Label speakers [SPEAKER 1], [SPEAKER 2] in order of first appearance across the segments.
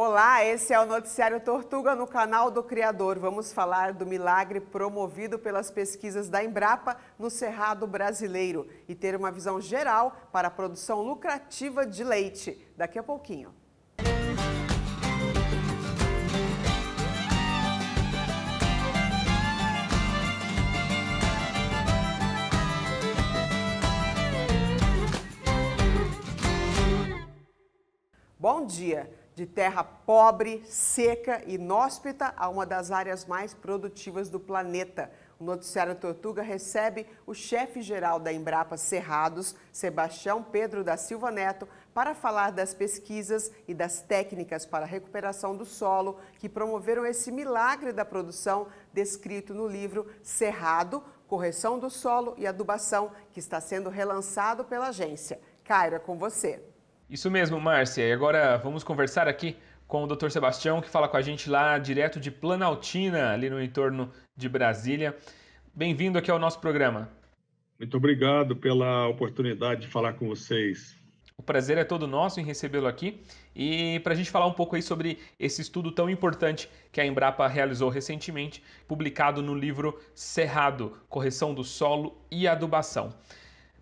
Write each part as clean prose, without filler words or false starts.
[SPEAKER 1] Olá, esse é o Noticiário Tortuga no canal do Criador. Vamos falar do milagre promovido pelas pesquisas da Embrapa no Cerrado brasileiro e ter uma visão geral para a produção lucrativa de leite. Daqui a pouquinho. Bom dia! De terra pobre, seca e inóspita a uma das áreas mais produtivas do planeta. O Noticiário Tortuga recebe o chefe-geral da Embrapa Cerrados, Sebastião Pedro da Silva Neto, para falar das pesquisas e das técnicas para a recuperação do solo que promoveram esse milagre da produção descrito no livro Cerrado, Correção do Solo e Adubação, que está sendo relançado pela agência. Cairo, é com você.
[SPEAKER 2] Isso mesmo, Márcia. E agora vamos conversar aqui com o Dr. Sebastião, que fala com a gente lá direto de Planaltina, ali no entorno de Brasília. Bem-vindo aqui ao nosso programa.
[SPEAKER 3] Muito obrigado pela oportunidade de falar com vocês.
[SPEAKER 2] O prazer é todo nosso em recebê-lo aqui e para a gente falar um pouco aí sobre esse estudo tão importante que a Embrapa realizou recentemente, publicado no livro Cerrado, Correção do Solo e Adubação.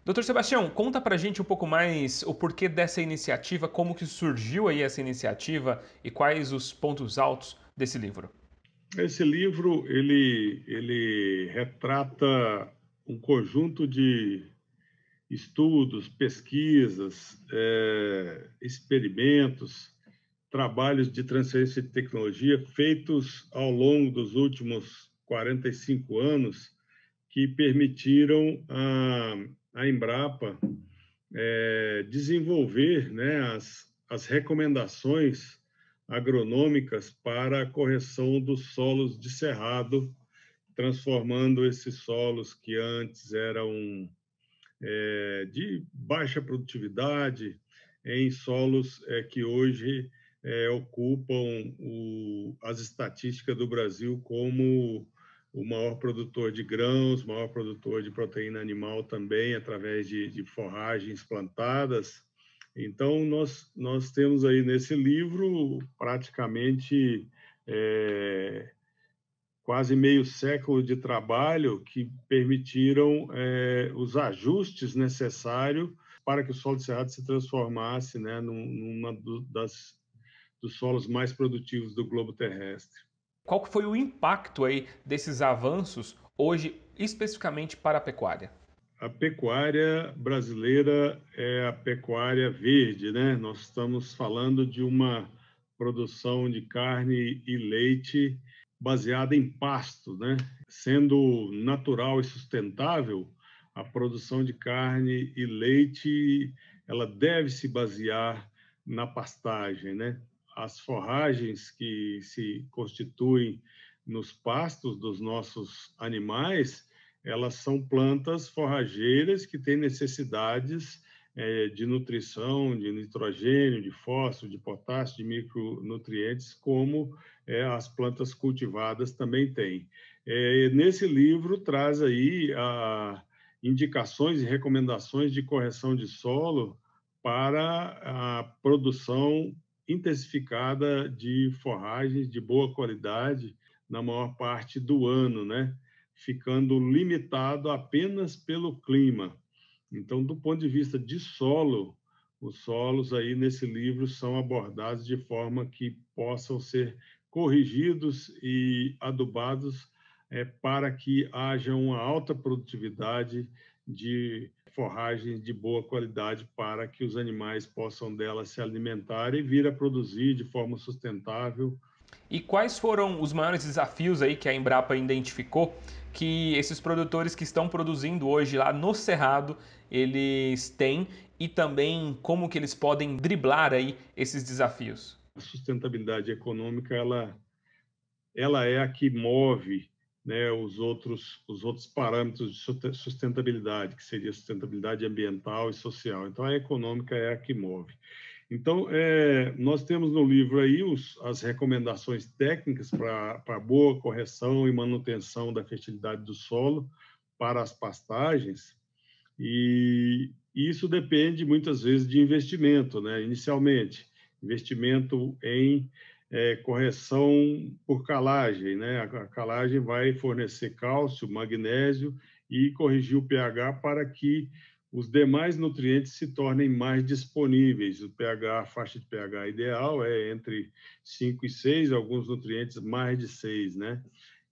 [SPEAKER 2] Doutor Sebastião, conta pra gente um pouco mais o porquê dessa iniciativa, como que surgiu aí essa iniciativa e quais os pontos altos desse livro.
[SPEAKER 3] Esse livro, ele retrata um conjunto de estudos, pesquisas, experimentos, trabalhos de transferência de tecnologia feitos ao longo dos últimos 45 anos que permitiram a Embrapa desenvolver, né, as recomendações agronômicas para a correção dos solos de cerrado, transformando esses solos que antes eram de baixa produtividade em solos que hoje ocupam as estatísticas do Brasil como o maior produtor de grãos, maior produtor de proteína animal também, através de forragens plantadas. Então, nós temos aí nesse livro praticamente quase meio século de trabalho que permitiram os ajustes necessários para que o solo de cerrado se transformasse, né, numa dos solos mais produtivos do globo terrestre.
[SPEAKER 2] Qual foi o impacto aí desses avanços hoje, especificamente para a pecuária?
[SPEAKER 3] A pecuária brasileira é a pecuária verde, né? Nós estamos falando de uma produção de carne e leite baseada em pasto, né? Sendo natural e sustentável, a produção de carne e leite, ela deve se basear na pastagem, né? As forragens que se constituem nos pastos dos nossos animais, elas são plantas forrageiras que têm necessidades de nutrição, de nitrogênio, de fósforo, de potássio, de micronutrientes, como as plantas cultivadas também têm. Nesse livro traz aí indicações e recomendações de correção de solo para a produção intensificada de forragens de boa qualidade na maior parte do ano, né? Ficando limitado apenas pelo clima. Então, do ponto de vista de solo, os solos aí nesse livro são abordados de forma que possam ser corrigidos e adubados para que haja uma alta produtividade de forragens de boa qualidade para que os animais possam delas se alimentar e vir a produzir de forma sustentável.
[SPEAKER 2] E quais foram os maiores desafios aí que a Embrapa identificou que esses produtores que estão produzindo hoje lá no Cerrado, eles têm e também como que eles podem driblar aí esses desafios?
[SPEAKER 3] A sustentabilidade econômica, ela é a que move, né, os outros parâmetros de sustentabilidade, que seria sustentabilidade ambiental e social. Então, a econômica é a que move. Então, nós temos no livro aí as recomendações técnicas para boa correção e manutenção da fertilidade do solo para as pastagens, e isso depende muitas vezes de investimento, né, inicialmente. investimento em correção por calagem, né? A calagem vai fornecer cálcio, magnésio e corrigir o pH para que os demais nutrientes se tornem mais disponíveis. O pH, a faixa de pH ideal é entre 5 e 6, alguns nutrientes mais de 6, né?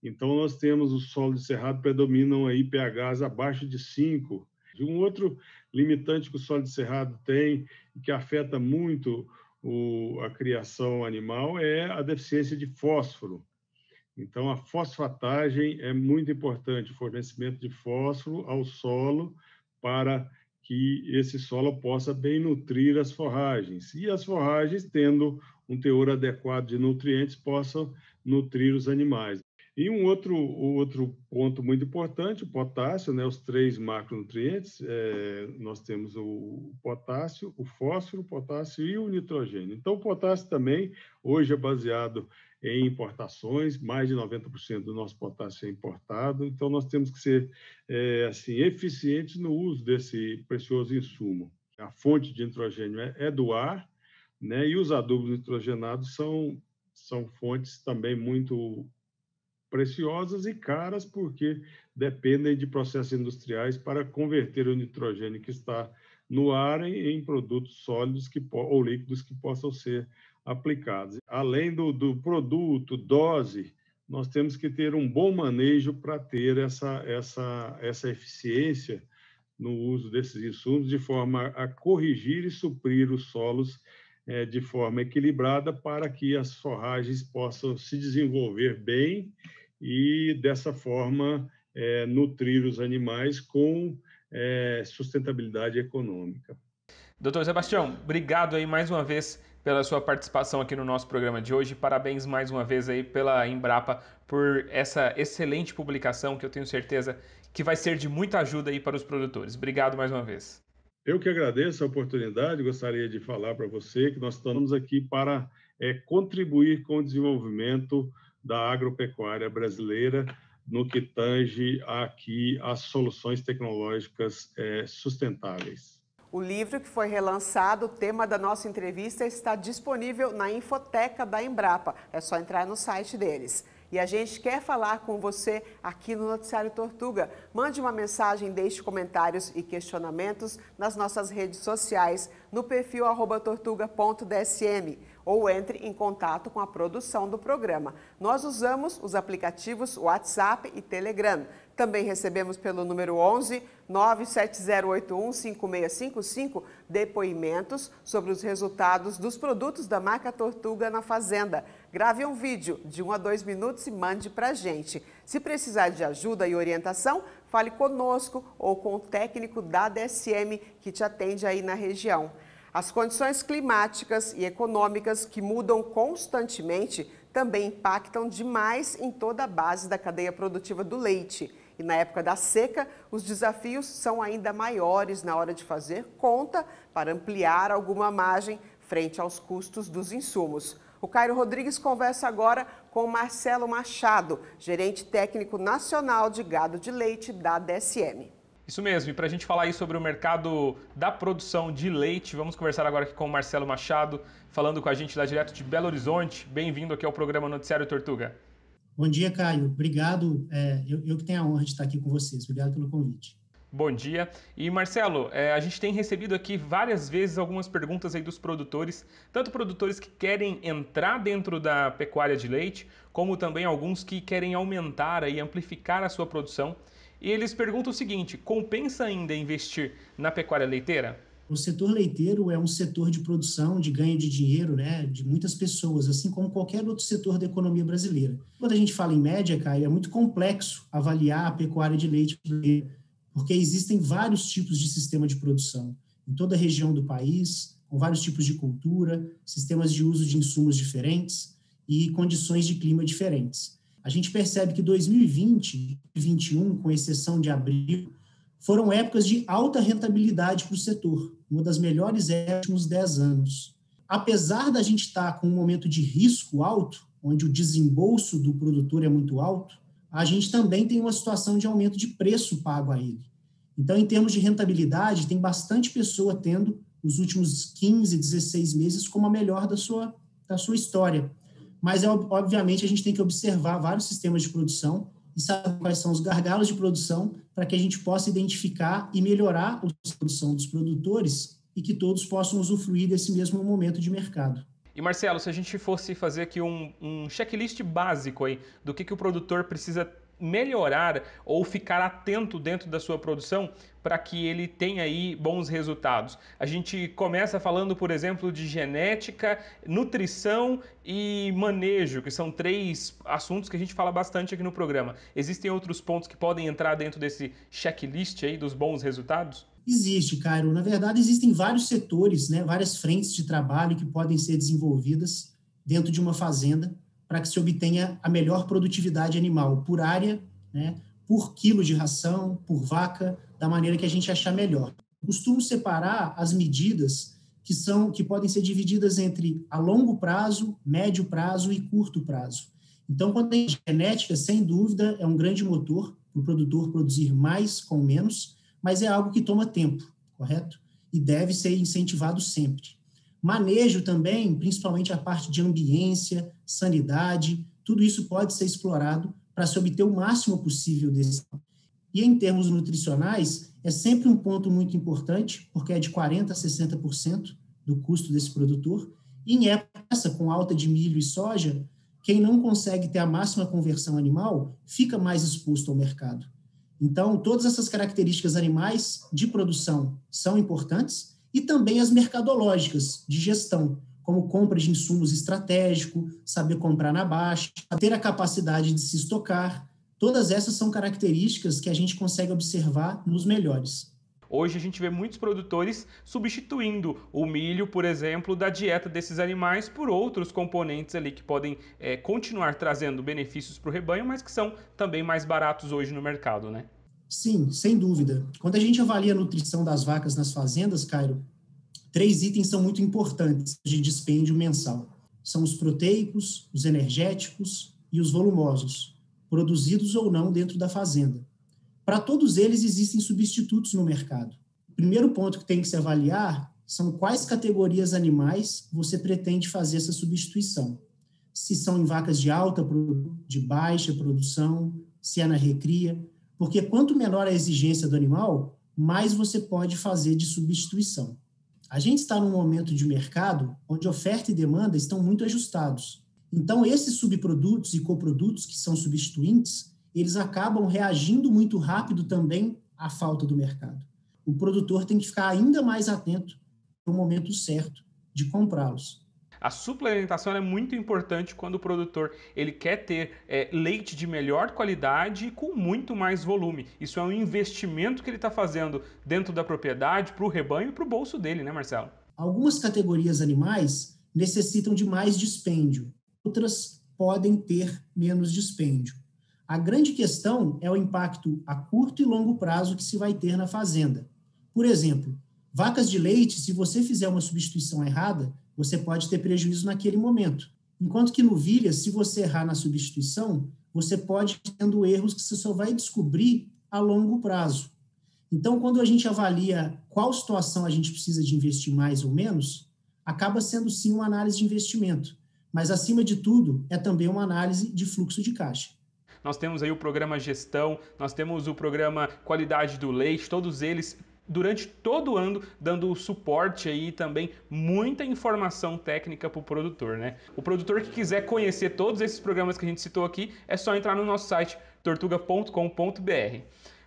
[SPEAKER 3] Então, nós temos o solo de cerrado, predominam aí pHs abaixo de 5. Um outro limitante que o solo de cerrado tem, e que afeta muito a criação animal, é a deficiência de fósforo. Então, a fosfatagem é muito importante, o fornecimento de fósforo ao solo para que esse solo possa bem nutrir as forragens. E as forragens, tendo um teor adequado de nutrientes, possam nutrir os animais. E um outro ponto muito importante, o potássio, né? Os 3 macronutrientes, nós temos o potássio, o fósforo, o potássio e o nitrogênio. Então, o potássio também, hoje é baseado em importações, mais de 90% do nosso potássio é importado, então nós temos que ser assim, eficientes no uso desse precioso insumo. A fonte de nitrogênio é do ar, né? E os adubos nitrogenados são fontes também muito preciosas e caras, porque dependem de processos industriais para converter o nitrogênio que está no ar em produtos sólidos ou líquidos que possam ser aplicados. Além do produto, dose, nós temos que ter um bom manejo para ter essa eficiência no uso desses insumos, de forma a corrigir e suprir os solos de forma equilibrada, para que as forragens possam se desenvolver bem e, dessa forma, nutrir os animais com sustentabilidade econômica.
[SPEAKER 2] Doutor Sebastião, obrigado aí mais uma vez pela sua participação aqui no nosso programa de hoje. Parabéns mais uma vez aí pela Embrapa por essa excelente publicação, que eu tenho certeza que vai ser de muita ajuda aí para os produtores. Obrigado mais uma vez.
[SPEAKER 3] Eu que agradeço a oportunidade, gostaria de falar para você que nós estamos aqui para contribuir com o desenvolvimento da agropecuária brasileira no que tange aqui as soluções tecnológicas sustentáveis.
[SPEAKER 1] O livro que foi relançado, o tema da nossa entrevista, está disponível na Infoteca da Embrapa. É só entrar no site deles. E a gente quer falar com você aqui no Noticiário Tortuga. Mande uma mensagem, deixe comentários e questionamentos nas nossas redes sociais, no perfil @tortuga.dsm, ou entre em contato com a produção do programa. Nós usamos os aplicativos WhatsApp e Telegram. Também recebemos pelo número 11 97081 5655 depoimentos sobre os resultados dos produtos da marca Tortuga na fazenda. Grave um vídeo de 1 a 2 minutos e mande para a gente. Se precisar de ajuda e orientação, fale conosco ou com o técnico da DSM que te atende aí na região. As condições climáticas e econômicas, que mudam constantemente, também impactam demais em toda a base da cadeia produtiva do leite. E na época da seca, os desafios são ainda maiores na hora de fazer conta para ampliar alguma margem frente aos custos dos insumos. O Cairo Rodrigues conversa agora com Marcelo Machado, gerente técnico nacional de gado de leite da DSM.
[SPEAKER 2] Isso mesmo, e para a gente falar aí sobre o mercado da produção de leite, vamos conversar agora aqui com o Marcelo Machado, falando com a gente lá direto de Belo Horizonte. Bem-vindo aqui ao programa Noticiário Tortuga.
[SPEAKER 4] Bom dia, Caio. Obrigado. Eu que tenho a honra de estar aqui com vocês. Obrigado pelo convite.
[SPEAKER 2] Bom dia. E Marcelo, a gente tem recebido aqui várias vezes algumas perguntas aí dos produtores, tanto produtores que querem entrar dentro da pecuária de leite, como também alguns que querem aumentar e amplificar a sua produção. E eles perguntam o seguinte: compensa ainda investir na pecuária leiteira?
[SPEAKER 4] O setor leiteiro é um setor de produção, de ganho de dinheiro, né, de muitas pessoas, assim como qualquer outro setor da economia brasileira. Quando a gente fala em média, Caio, é muito complexo avaliar a pecuária de leite brasileira, porque existem vários tipos de sistema de produção em toda a região do país, com vários tipos de cultura, sistemas de uso de insumos diferentes e condições de clima diferentes. A gente percebe que 2020 e 2021, com exceção de abril, foram épocas de alta rentabilidade para o setor, uma das melhores épocas dos últimos 10 anos. Apesar da gente estar com um momento de risco alto, onde o desembolso do produtor é muito alto, a gente também tem uma situação de aumento de preço pago a ele. Então, em termos de rentabilidade, tem bastante pessoa tendo os últimos 15, 16 meses como a melhor da sua história. Mas, obviamente, a gente tem que observar vários sistemas de produção e saber quais são os gargalos de produção para que a gente possa identificar e melhorar a produção dos produtores e que todos possam usufruir desse mesmo momento de mercado.
[SPEAKER 2] E Marcelo, se a gente fosse fazer aqui um checklist básico aí do que o produtor precisa melhorar ou ficar atento dentro da sua produção para que ele tenha aí bons resultados. A gente começa falando, por exemplo, de genética, nutrição e manejo, que são 3 assuntos que a gente fala bastante aqui no programa. Existem outros pontos que podem entrar dentro desse checklist aí dos bons resultados?
[SPEAKER 4] Existe, Cairo. Na verdade, existem vários setores, né, várias frentes de trabalho que podem ser desenvolvidas dentro de uma fazenda para que se obtenha a melhor produtividade animal por área, né, por quilo de ração, por vaca, da maneira que a gente achar melhor. Costumo separar as medidas que podem ser divididas entre a longo prazo, médio prazo e curto prazo. Então, quando tem genética, sem dúvida, é um grande motor para o produtor produzir mais com menos, mas é algo que toma tempo, correto? E deve ser incentivado sempre. Manejo também, principalmente a parte de ambiência, sanidade, tudo isso pode ser explorado para se obter o máximo possível desse. E em termos nutricionais, é sempre um ponto muito importante, porque é de 40% a 60% do custo desse produtor. E em época essa, com alta de milho e soja, quem não consegue ter a máxima conversão animal fica mais exposto ao mercado. Então, todas essas características animais de produção são importantes, e também as mercadológicas, de gestão, como compra de insumos estratégico, saber comprar na baixa, ter a capacidade de se estocar. Todas essas são características que a gente consegue observar nos melhores.
[SPEAKER 2] Hoje a gente vê muitos produtores substituindo o milho, por exemplo, da dieta desses animais por outros componentes ali que podem continuar trazendo benefícios para o rebanho, mas que são também mais baratos hoje no mercado, né?
[SPEAKER 4] Sim, sem dúvida. Quando a gente avalia a nutrição das vacas nas fazendas, Cairo, 3 itens são muito importantes de dispêndio mensal. São os proteicos, os energéticos e os volumosos, produzidos ou não dentro da fazenda. Para todos eles existem substitutos no mercado. O primeiro ponto que tem que se avaliar são quais categorias animais você pretende fazer essa substituição. Se são em vacas de alta, de baixa produção, se é na recria, porque quanto menor a exigência do animal, mais você pode fazer de substituição. A gente está num momento de mercado onde oferta e demanda estão muito ajustados. Então, esses subprodutos e coprodutos que são substituintes, eles acabam reagindo muito rápido também à falta do mercado. O produtor tem que ficar ainda mais atento no momento certo de comprá-los.
[SPEAKER 2] A suplementação é muito importante quando o produtor ele quer ter leite de melhor qualidade e com muito mais volume. Isso é um investimento que ele está fazendo dentro da propriedade, para o rebanho e para o bolso dele, né, Marcelo?
[SPEAKER 4] Algumas categorias animais necessitam de mais dispêndio, outras podem ter menos dispêndio. A grande questão é o impacto a curto e longo prazo que se vai ter na fazenda. Por exemplo, vacas de leite, se você fizer uma substituição errada, você pode ter prejuízo naquele momento. Enquanto que novilhas, se você errar na substituição, você pode ir tendo erros que você só vai descobrir a longo prazo. Então, quando a gente avalia qual situação a gente precisa de investir mais ou menos, acaba sendo sim uma análise de investimento. Mas, acima de tudo, é também uma análise de fluxo de caixa.
[SPEAKER 2] Nós temos aí o programa Gestão, nós temos o programa Qualidade do Leite, todos eles durante todo o ano dando suporte aí também muita informação técnica para o produtor, né? O produtor que quiser conhecer todos esses programas que a gente citou aqui, é só entrar no nosso site tortuga.com.br.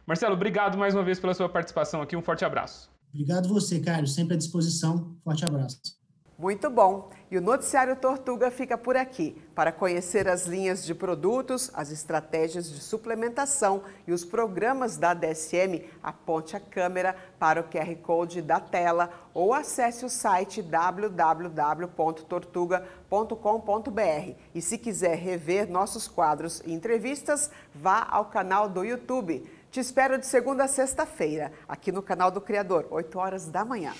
[SPEAKER 2] Marcelo, obrigado mais uma vez pela sua participação aqui, um forte abraço.
[SPEAKER 4] Obrigado você, Caio, sempre à disposição, forte abraço.
[SPEAKER 1] Muito bom! E o Noticiário Tortuga fica por aqui. Para conhecer as linhas de produtos, as estratégias de suplementação e os programas da DSM, aponte a câmera para o QR Code da tela ou acesse o site www.tortuga.com.br. E se quiser rever nossos quadros e entrevistas, vá ao canal do YouTube. Te espero de segunda a sexta-feira, aqui no canal do Criador, 8 horas da manhã.